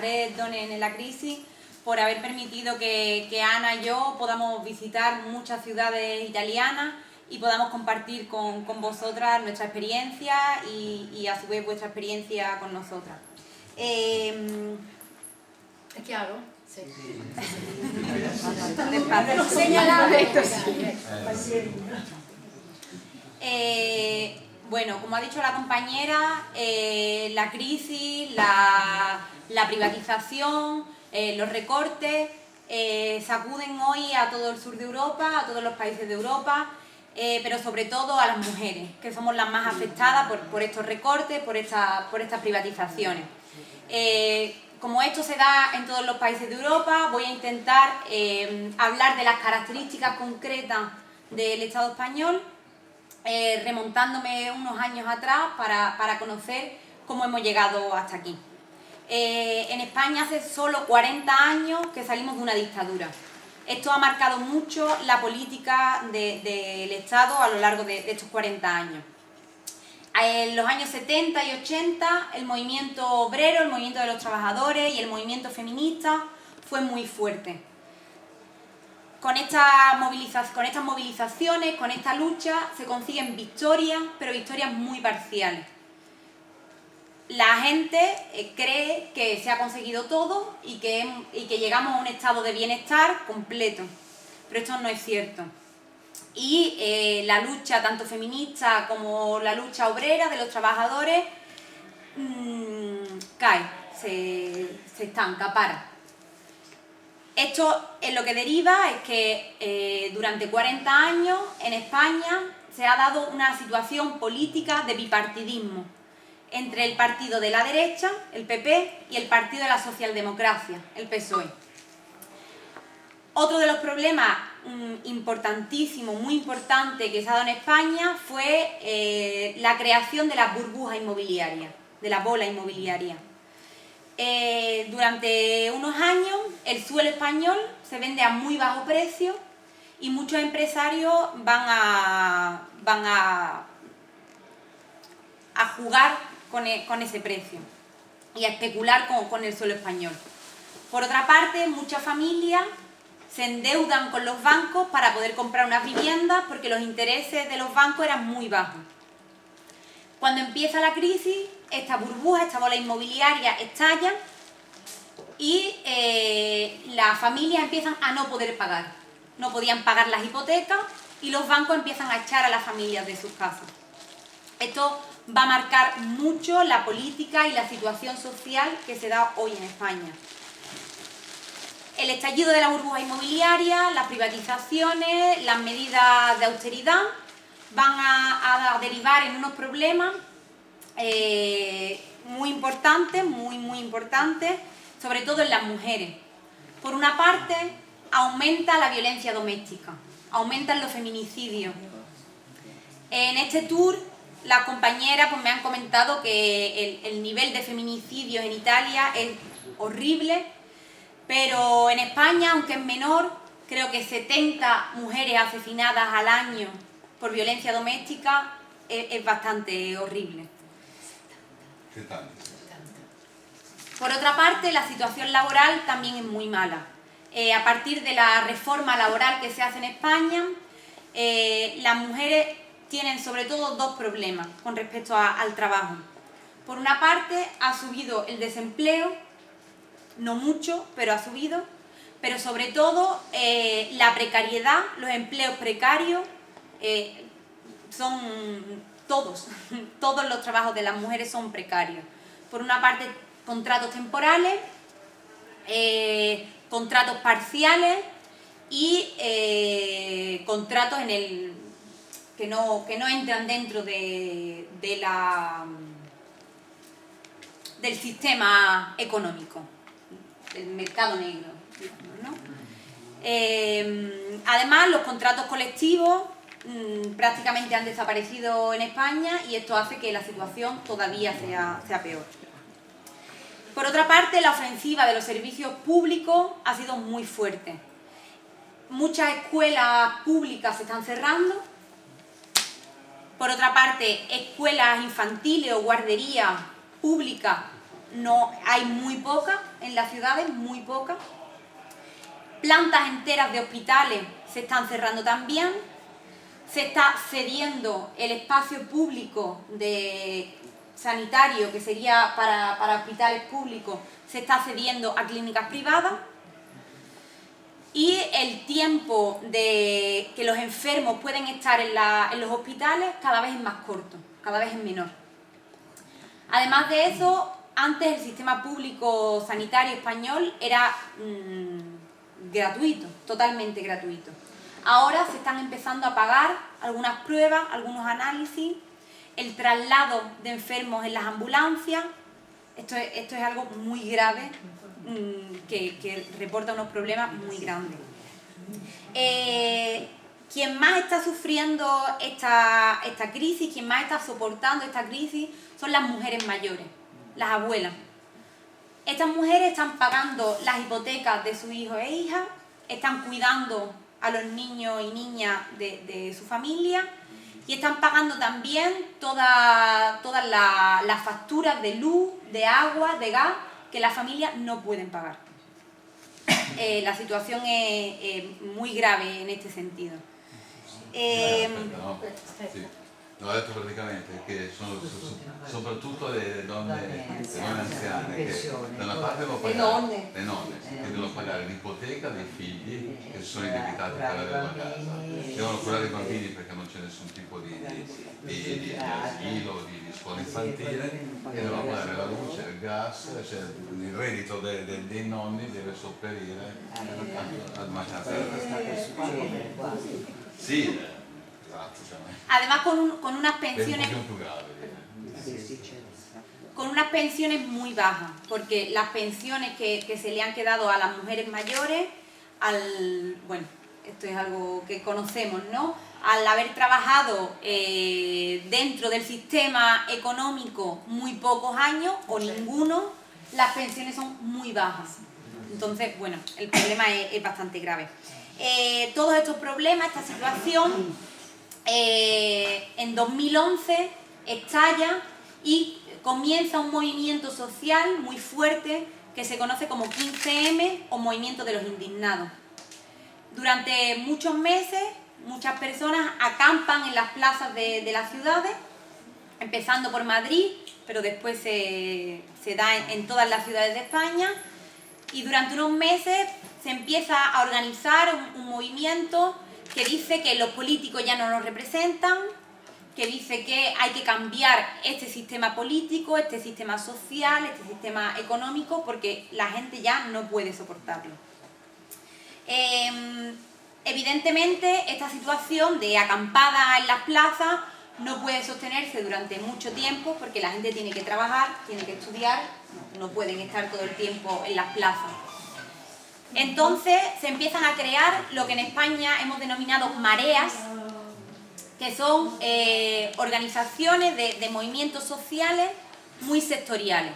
red Donen en la crisis, por haber permitido que Ana y yo podamos visitar muchas ciudades italianas y podamos compartir con vosotras nuestra experiencia y a su vez vuestra experiencia con nosotras. ¿Es claro? Sí. Despacio. Bueno, como ha dicho la compañera, la crisis, la privatización, los recortes sacuden hoy a todo el sur de Europa, a todos los países de Europa, pero sobre todo a las mujeres, que somos las más afectadas por estos recortes, por estas privatizaciones. Como esto se da en todos los países de Europa, voy a intentar hablar de las características concretas del Estado español, remontándome unos años atrás para conocer cómo hemos llegado hasta aquí. En España hace solo 40 años que salimos de una dictadura. Esto ha marcado mucho la política del Estado a lo largo de estos 40 años. En los años 70 y 80 el movimiento obrero, el movimiento de los trabajadores y el movimiento feminista fue muy fuerte. Con estas movilizaciones, con esta lucha, se consiguen victorias, pero victorias muy parciales. La gente cree que se ha conseguido todo y que llegamos a un estado de bienestar completo, pero esto no es cierto. Y la lucha tanto feminista como la lucha obrera de los trabajadores cae, se estanca, para. Esto es lo que deriva es que durante 40 años en España se ha dado una situación política de bipartidismo entre el partido de la derecha, el PP, y el partido de la socialdemocracia, el PSOE. Otro de los problemas importantísimos, muy importante que se ha dado en España fue la creación de la burbuja inmobiliaria, de la bola inmobiliaria. Durante unos años el suelo español se vende a muy bajo precio y muchos empresarios van a jugar con ese precio y a especular con el suelo español. Por otra parte, muchas familias se endeudan con los bancos para poder comprar unas viviendas porque los intereses de los bancos eran muy bajos. Cuando empieza la crisis, esta burbuja, esta bola inmobiliaria estalla y las familias empiezan a no poder pagar. No podían pagar las hipotecas y los bancos empiezan a echar a las familias de sus casas. Esto va a marcar mucho la política y la situación social que se da hoy en España. El estallido de la burbuja inmobiliaria, las privatizaciones, las medidas de austeridad van a derivar en unos problemas muy importantes, muy importantes, sobre todo en las mujeres. Por una parte, aumenta la violencia doméstica, aumentan los feminicidios. En este tour, las compañeras me han comentado que el nivel de feminicidios en Italia es horrible, pero en España, aunque es menor, creo que 70 mujeres asesinadas al año por violencia doméstica es bastante horrible. ¿Qué tal? Por otra parte, la situación laboral también es muy mala. A partir de la reforma laboral que se hace en España, las mujeres tienen sobre todo dos problemas con respecto al trabajo. Por una parte, ha subido el desempleo, no mucho, pero ha subido, pero sobre todo la precariedad, los empleos precarios, son todos los trabajos de las mujeres son precarios. Por una parte, contratos temporales, contratos parciales y contratos que no entran dentro del sistema económico, del mercado negro, digamos, ¿no? Además, los contratos colectivos prácticamente han desaparecido en España y esto hace que la situación todavía sea peor. Por otra parte, la ofensiva de los servicios públicos ha sido muy fuerte. Muchas escuelas públicas se están cerrando. Por otra parte, escuelas infantiles o guarderías públicas no hay muy pocas en las ciudades, muy pocas. Plantas enteras de hospitales se están cerrando también. Se está cediendo el espacio público sanitario, que sería para hospitales públicos, se está cediendo a clínicas privadas. Y el tiempo de que los enfermos pueden estar en los hospitales cada vez es más corto, cada vez es menor. Además de eso, antes el sistema público sanitario español era gratuito, totalmente gratuito. Ahora se están empezando a pagar algunas pruebas, algunos análisis, el traslado de enfermos en las ambulancias. Esto es algo muy grave, que reporta unos problemas muy grandes. Quien más está sufriendo esta crisis, quien más está soportando esta crisis, son las mujeres mayores, las abuelas. Estas mujeres están pagando las hipotecas de sus hijos e hijas, están cuidando a los niños y niñas de su familia y están pagando también todas las facturas de luz, de agua, de gas, que las familias no pueden pagar. La situación es muy grave en este sentido. No, ho detto praticamente che sono soprattutto le donne anziane che da una parte devono pagare le nonne, che devono pagare l'ipoteca dei figli che si sono indebitati per avere la casa, devono curare i bambini perché non c'è nessun tipo di asilo, di scuola infantile, e devono pagare la luce, il gas, cioè il reddito dei nonni deve sopperire al mancanza della casa. Sì. Además con unas pensiones muy bajas, porque las pensiones que se le han quedado a las mujeres mayores, bueno, esto es algo que conocemos, ¿no? Al haber trabajado dentro del sistema económico muy pocos años o ninguno, las pensiones son muy bajas. Entonces, bueno, el problema es bastante grave. Todos estos problemas, esta situación, en 2011 estalla y comienza un movimiento social muy fuerte que se conoce como 15M o Movimiento de los Indignados. Durante muchos meses, muchas personas acampan en las plazas de las ciudades, empezando por Madrid, pero después se da en todas las ciudades de España, y durante unos meses se empieza a organizar un movimiento que dice que los políticos ya no nos representan, que dice que hay que cambiar este sistema político, este sistema social, este sistema económico, porque la gente ya no puede soportarlo. Evidentemente, esta situación de acampada en las plazas no puede sostenerse durante mucho tiempo, porque la gente tiene que trabajar, tiene que estudiar, no pueden estar todo el tiempo en las plazas. Entonces se empiezan a crear lo que en España hemos denominado mareas, que son organizaciones de movimientos sociales muy sectoriales.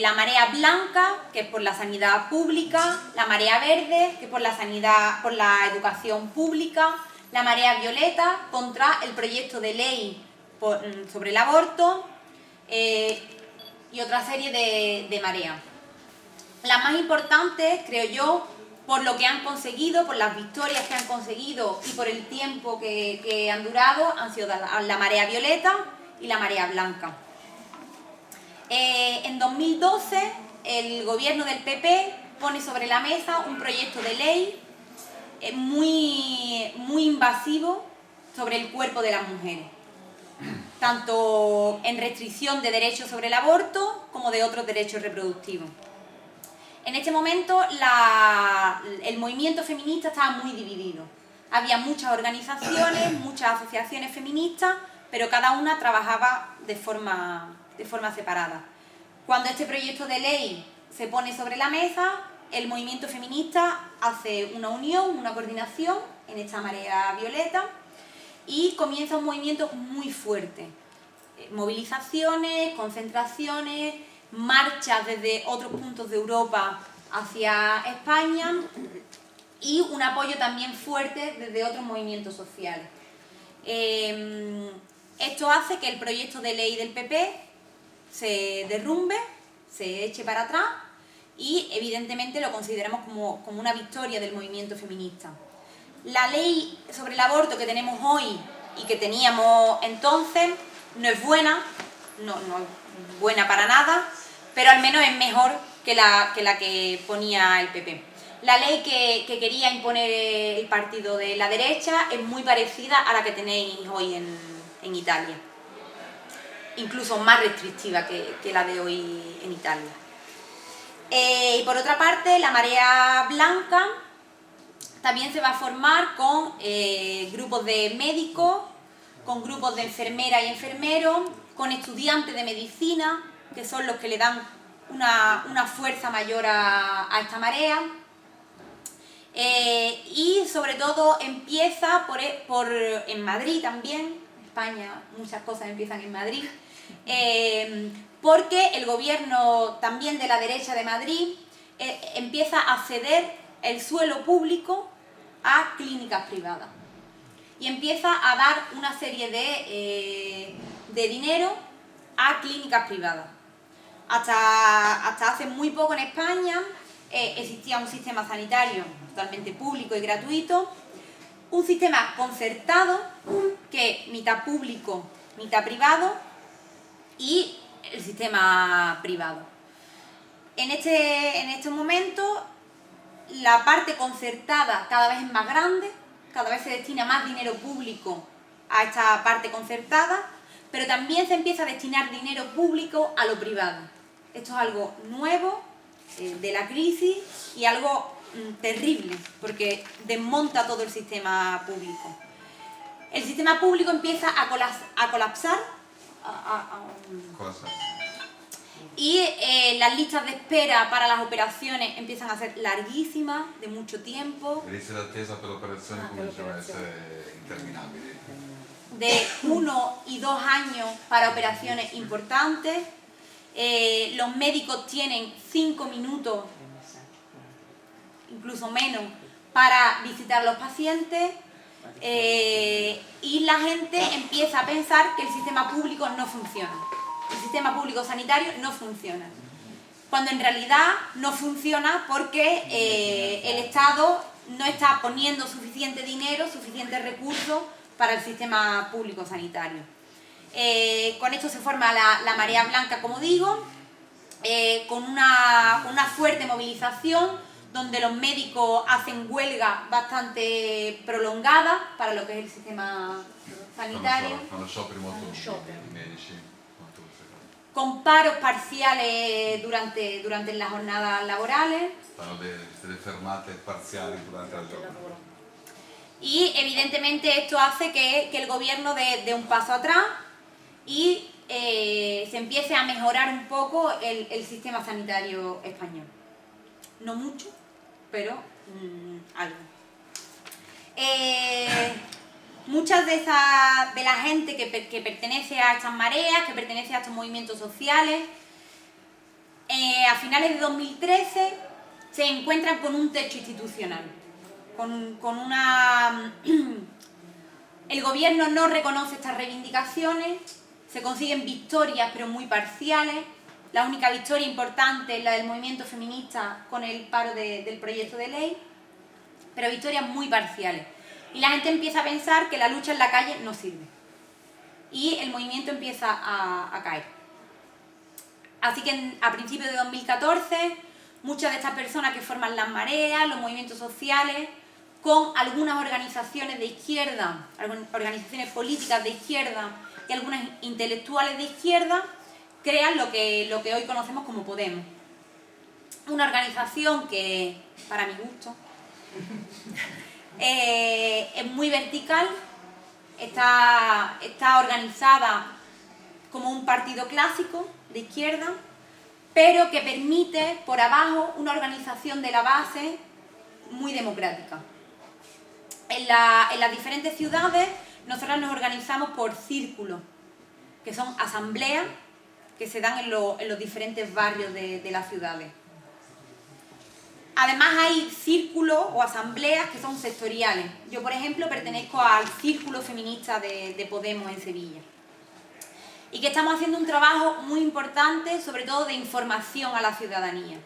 La marea blanca, que es por la sanidad pública, la marea verde, que es por la educación pública, la marea violeta contra el proyecto de ley sobre el aborto y otra serie de mareas. Las más importantes, creo yo, por lo que han conseguido, por las victorias que han conseguido y por el tiempo que han durado, han sido la marea violeta y la marea blanca. En 2012, el gobierno del PP pone sobre la mesa un proyecto de ley muy invasivo sobre el cuerpo de las mujeres, tanto en restricción de derechos sobre el aborto como de otros derechos reproductivos. En este momento el movimiento feminista estaba muy dividido. Había muchas organizaciones, muchas asociaciones feministas, pero cada una trabajaba de forma separada. Cuando este proyecto de ley se pone sobre la mesa, el movimiento feminista hace una unión, una coordinación en esta marea violeta y comienza un movimiento muy fuerte. Movilizaciones, concentraciones, marchas desde otros puntos de Europa hacia España y un apoyo también fuerte desde otros movimientos sociales. Esto hace que el proyecto de ley del PP se derrumbe se eche para atrás y evidentemente lo consideramos como una victoria del movimiento feminista. La ley sobre el aborto que tenemos hoy y que teníamos entonces no es buena, no es buena para nada, pero al menos es mejor que la que ponía el PP. La ley que quería imponer el partido de la derecha es muy parecida a la que tenéis hoy en Italia. Incluso más restrictiva que la de hoy en Italia. Y por otra parte, la marea blanca también se va a formar con grupos de médicos, con grupos de enfermeras y enfermeros, con estudiantes de medicina, que son los que le dan una fuerza mayor a esta marea. Y sobre todo empieza en Madrid también, en España muchas cosas empiezan en Madrid, porque el gobierno también de la derecha de Madrid empieza a ceder el suelo público a clínicas privadas y empieza a dar una serie de dinero a clínicas privadas. Hasta hace muy poco en España existía un sistema sanitario totalmente público y gratuito, un sistema concertado que mitad público, mitad privado, y el sistema privado. En este momento la parte concertada cada vez es más grande, cada vez se destina más dinero público a esta parte concertada, pero también se empieza a destinar dinero público a lo privado. Esto es algo nuevo de la crisis y algo terrible, porque desmonta todo el sistema público. El sistema público empieza a colapsar y las listas de espera para las operaciones empiezan a ser larguísimas, de mucho tiempo. Le liste d'attesa per l'operazione cominciano a essere interminabili. De 1 y 2 años para operaciones importantes. Los médicos tienen 5 minutos, incluso menos, para visitar a los pacientes, y la gente empieza a pensar que el sistema público no funciona. El sistema público sanitario no funciona. Cuando en realidad no funciona porque el Estado no está poniendo suficiente dinero, suficientes recursos para el sistema público sanitario. Con esto se forma la marea blanca, como digo, con una fuerte movilización, donde los médicos hacen huelga bastante prolongada para lo que es el sistema sanitario. Con paros parciales durante las jornadas laborales. Delle fermate parziali durante la giornata. Y evidentemente esto hace que el gobierno dé un paso atrás y se empiece a mejorar un poco el sistema sanitario español. No mucho, pero algo. Muchas de la gente que pertenece a estas mareas, que pertenece a estos movimientos sociales, a finales de 2013 se encuentran con un techo institucional. El gobierno no reconoce estas reivindicaciones, se consiguen victorias pero muy parciales. La única victoria importante es la del movimiento feminista con el paro del proyecto de ley, pero victorias muy parciales. Y la gente empieza a pensar que la lucha en la calle no sirve. Y el movimiento empieza a caer. Así que a principios de 2014, muchas de estas personas que forman las mareas, los movimientos sociales, con algunas organizaciones de izquierda, organizaciones políticas de izquierda y algunas intelectuales de izquierda, crean lo que hoy conocemos como Podemos. Una organización que, para mi gusto, es muy vertical, está organizada como un partido clásico de izquierda, pero que permite por abajo una organización de la base muy democrática. En las diferentes ciudades nosotros nos organizamos por círculos, que son asambleas que se dan en los diferentes barrios de las ciudades. Además hay círculos o asambleas que son sectoriales. Yo, por ejemplo, pertenezco al Círculo Feminista de Podemos en Sevilla. y que estamos haciendo un trabajo muy importante, sobre todo de información a la ciudadanía,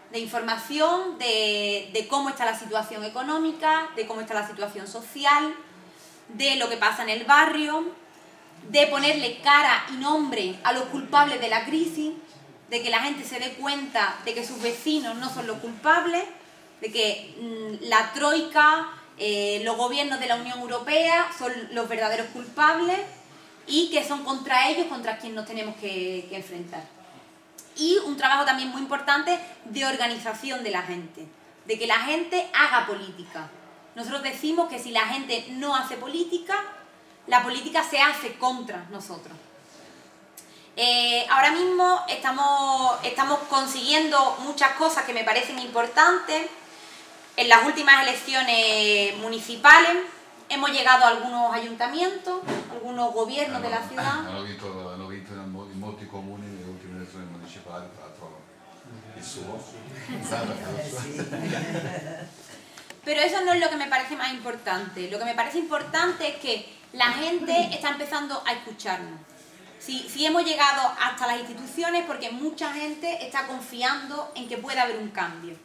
de información de cómo está la situación económica, de cómo está la situación social, de lo que pasa en el barrio, de ponerle cara y nombre a los culpables de la crisis, de que la gente se dé cuenta de que sus vecinos no son los culpables, de que la troika, los gobiernos de la Unión Europea son los verdaderos culpables y que son contra ellos contra quien nos tenemos que enfrentar. Y un trabajo también muy importante de organización de la gente, de que la gente haga política. Nosotros decimos que si la gente no hace política, la política se hace contra nosotros. Ahora mismo estamos consiguiendo muchas cosas que me parecen importantes. En las últimas elecciones municipales hemos llegado a algunos ayuntamientos, algunos gobiernos de la ciudad. Hanno vinto in molti comuni nelle ultime elezioni municipali, tra l'altro il suo. Pero eso no es lo que me parece más importante. Lo que me parece importante es que la gente está empezando a escucharnos. Si hemos llegado hasta las instituciones porque mucha gente está confiando en que puede haber un cambio.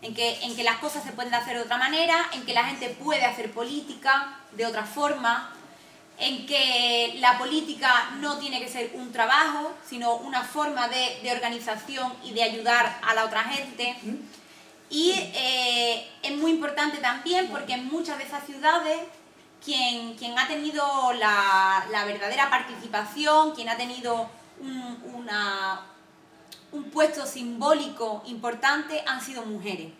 En que las cosas se pueden hacer de otra manera, en que la gente puede hacer política de otra forma, en que la política no tiene que ser un trabajo, sino una forma de organización y de ayudar a la otra gente. Y es muy importante también porque en muchas de esas ciudades quien ha tenido la verdadera participación, quien ha tenido un puesto simbólico importante han sido mujeres.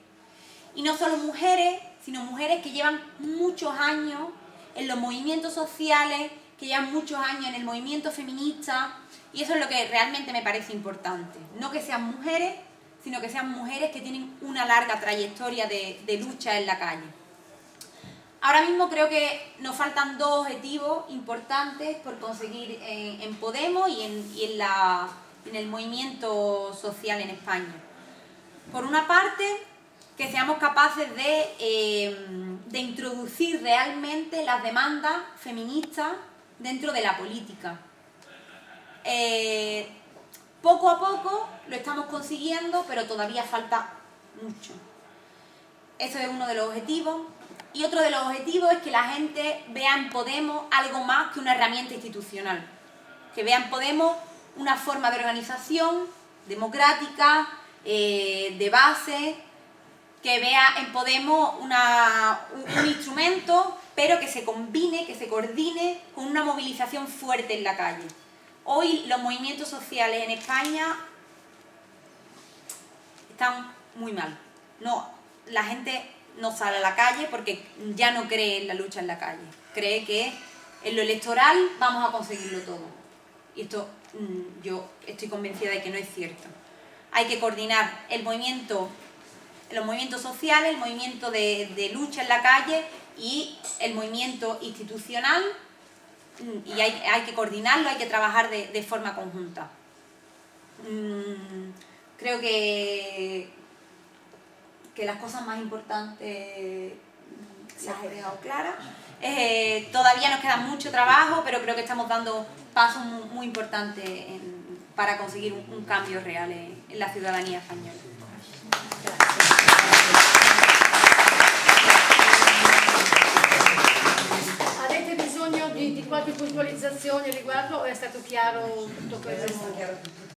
Y no solo mujeres, sino mujeres que llevan muchos años en los movimientos sociales, que llevan muchos años en el movimiento feminista, y eso es lo que realmente me parece importante. No que sean mujeres, sino que sean mujeres que tienen una larga trayectoria de lucha en la calle. Ahora mismo creo que nos faltan dos objetivos importantes por conseguir en Podemos y en el movimiento social en España. Por una parte, que seamos capaces de introducir realmente las demandas feministas dentro de la política. Poco a poco lo estamos consiguiendo, pero todavía falta mucho. Eso es uno de los objetivos. Y otro de los objetivos es que la gente vea en Podemos algo más que una herramienta institucional. Que vea en Podemos una forma de organización democrática, de base, que vea en Podemos un instrumento, pero que se combine, que se coordine con una movilización fuerte en la calle. Hoy los movimientos sociales en España están muy mal. La gente no sale a la calle porque ya no cree en la lucha en la calle. Cree que en lo electoral vamos a conseguirlo todo. Y esto yo estoy convencida de que no es cierto. Hay que coordinar los movimientos sociales, el movimiento de lucha en la calle y el movimiento institucional, y hay que coordinarlo, hay que trabajar de forma conjunta. Creo que las cosas más importantes las he dejado claras. Todavía nos queda mucho trabajo, pero creo que estamos dando pasos muy importantes para conseguir un cambio real en la ciudadanía española. Avete bisogno di qualche puntualizzazione riguardo o è stato chiaro tutto quello?